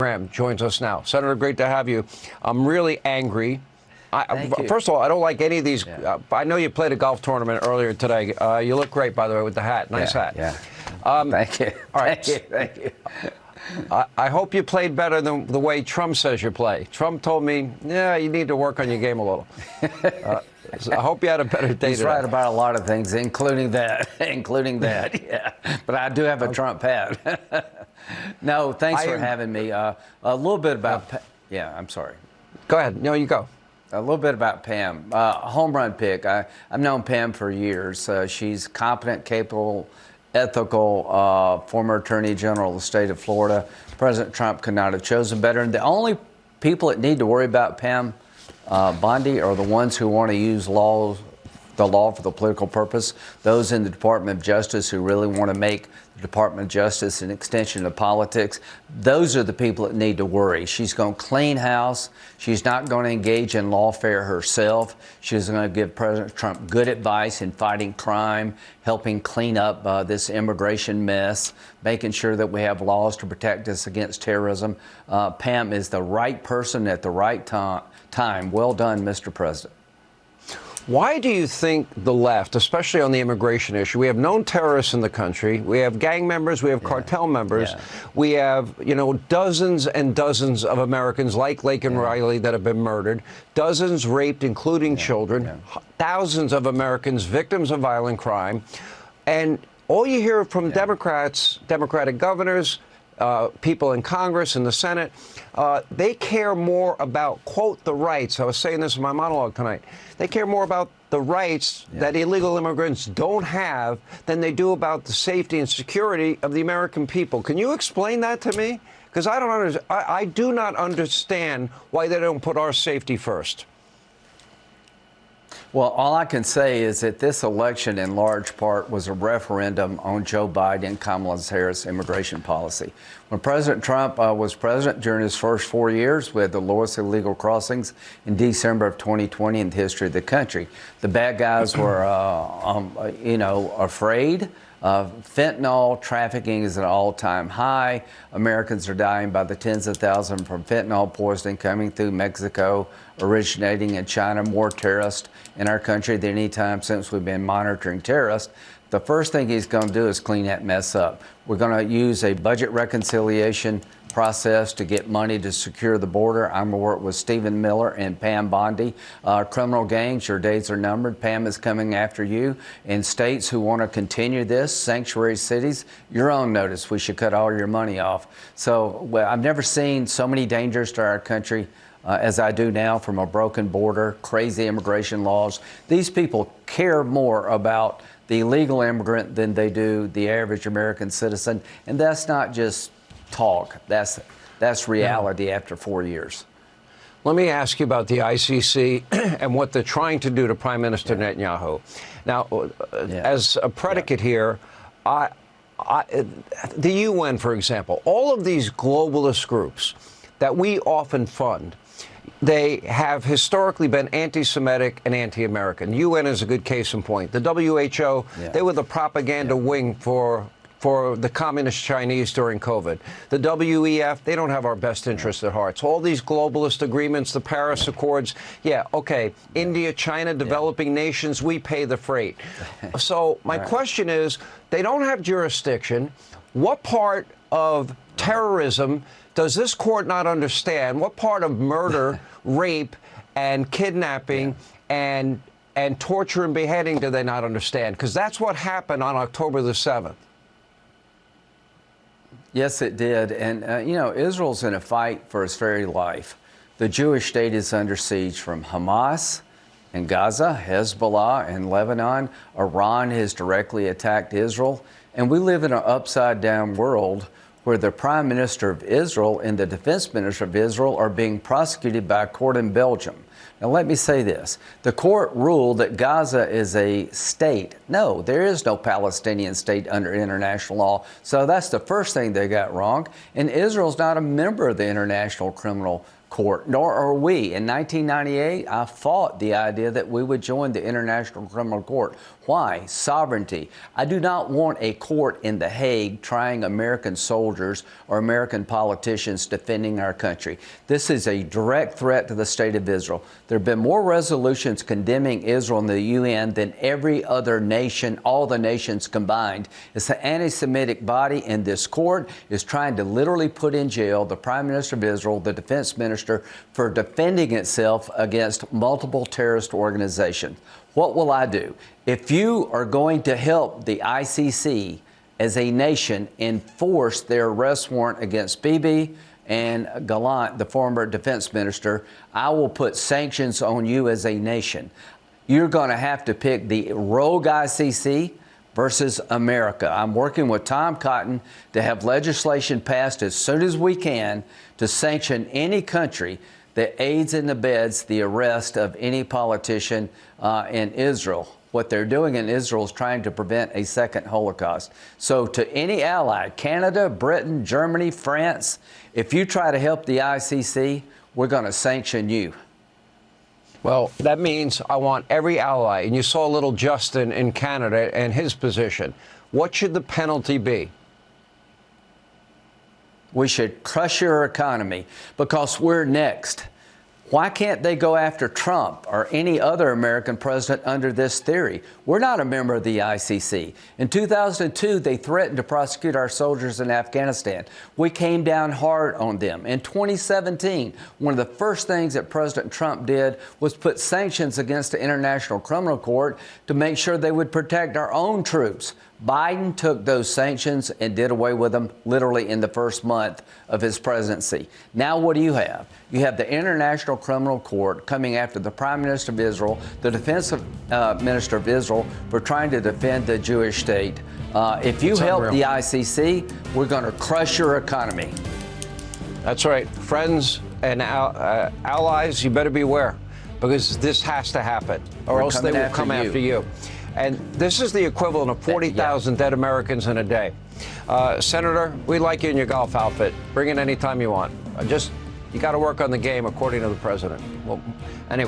Graham joins us now. Senator, great to have you. I'm really angry. First of all, I don't like any of these. I know you played a golf tournament earlier today. You look great, by the way, with the hat. Nice hat. Yeah. Thank you. All right. Thank you. I hope you played better than the way Trump says you play. Trump told me, yeah, you need to work on your game a little. So I hope you had a better day. He's right about a lot of things, including that. Yeah. But I do have a Trump hat. No, thanks for having me. A little bit about. Yeah, I'm sorry. Go ahead. No, you go. A little bit about Pam. Home run pick. I've known Pam for years. She's competent, capable, ethical, former Attorney General of the state of Florida. President Trump could not have chosen better. And the only people that need to worry about Pam Bondi are the ones who want to use the law for the political purpose. Those in the Department of Justice who really want to make the Department of Justice an extension of politics. Those are the people that need to worry. She's going to clean house. She's not going to engage in lawfare herself. She's going to give President Trump good advice in fighting crime, helping clean up this immigration mess, making sure that we have laws to protect us against terrorism. Pam is the right person at the right time. Well done, Mr. President. Why do you think the left, especially on the immigration issue, we have known terrorists in the country, we have gang members, we have cartel members, we have, dozens and dozens of Americans like Laken Riley that have been murdered, dozens raped, including children, thousands of Americans victims of violent crime, and all you hear from Democrats, Democratic governors, people in Congress and the Senate, they care more about, quote, the rights. I was saying this in my monologue tonight. They care more about the rights that illegal immigrants don't have than they do about the safety and security of the American people. Can you explain that to me? Because I do not understand why they don't put our safety first. Well, all I can say is that this election, in large part, was a referendum on Joe Biden and Kamala Harris' immigration policy. When President Trump was president during his first 4 years, we had the lowest illegal crossings in December of 2020 in the history of the country. The bad guys were, afraid. Fentanyl trafficking is at an all-time high. Americans are dying by the tens of thousands from fentanyl poisoning coming through Mexico, originating in China. More terrorists in our country than any time since we've been monitoring terrorists. The first thing he's going to do is clean that mess up. We're going to use a budget reconciliation process to get money to secure the border. I'm going to work with Stephen Miller and Pam Bondi. Criminal gangs, your days are numbered. Pam is coming after you. In states who want to continue this, sanctuary cities, you're on notice. We should cut all your money off. So I've never seen so many dangers to our country as I do now, from a broken border, crazy immigration laws. These people care more about the illegal immigrant than they do the average American citizen. And that's not just talk. That's reality after 4 years. Let me ask you about the ICC and what they're trying to do to Prime Minister Netanyahu. Now, as a predicate here, the UN, for example, all of these globalist groups that we often fund, they have historically been anti-Semitic and anti-American. UN is a good case in point. The WHO, they were the propaganda wing for the communist Chinese during COVID. The WEF, they don't have our best interests at heart. So all these globalist agreements, the Paris Accords, India, China, developing nations, we pay the freight. So my question is, they don't have jurisdiction. What part of terrorism does this court not understand? What part of murder, rape, and kidnapping and torture and beheading do they not understand? Because that's what happened on October the 7th. Yes, it did. And, Israel's in a fight for its very life. The Jewish state is under siege from Hamas in Gaza, Hezbollah in Lebanon. Iran has directly attacked Israel. And we live in an upside-down world where the Prime Minister of Israel and the Defense Minister of Israel are being prosecuted by a court in Belgium. Now, let me say this. The court ruled that Gaza is a state. No, there is no Palestinian state under international law. So that's the first thing they got wrong. And Israel's not a member of the International Criminal Court, nor are we. In 1998, I fought the idea that we would join the International Criminal Court. Why? Sovereignty. I do not want a court in The Hague trying American soldiers or American politicians defending our country. This is a direct threat to the state of Israel. There have been more resolutions condemning Israel in the UN than every other nation, all the nations combined. It's an anti-Semitic body, and this court is trying to literally put in jail the Prime Minister of Israel, the Defense Minister, for defending itself against multiple terrorist organizations. What will I do? If you are going to help the ICC as a nation enforce their arrest warrant against Bibi and Gallant, the former defense minister, I will put sanctions on you as a nation. You're going to have to pick the rogue ICC versus America. I'm working with Tom Cotton to have legislation passed as soon as we can to sanction any country that aids and abets the arrest of any politician in Israel. What they're doing in Israel is trying to prevent a second Holocaust. So to any ally, Canada, Britain, Germany, France, if you try to help the ICC, we're going to sanction you. Well, that means I want every ally, and you saw little Justin in Canada and his position. What should the penalty be? We should crush your economy because we're next. Why can't they go after Trump or any other American president under this theory? We're not a member of the ICC. In 2002, they threatened to prosecute our soldiers in Afghanistan. We came down hard on them. In 2017, one of the first things that President Trump did was put sanctions against the International Criminal Court to make sure they would protect our own troops. Biden took those sanctions and did away with them literally in the first month of his presidency. Now what do you have? You have the International Criminal Court coming after the Prime Minister of Israel, the Defense Minister of Israel, for trying to defend the Jewish state. If you help the ICC, we're going to crush your economy. That's right. Friends and allies, you better beware, because this has to happen, or else they will come after you. And this is the equivalent of 40,000 dead Americans in a day. Senator, we like you in your golf outfit. Bring it anytime you want. You got to work on the game, according to the president. Well, anyway.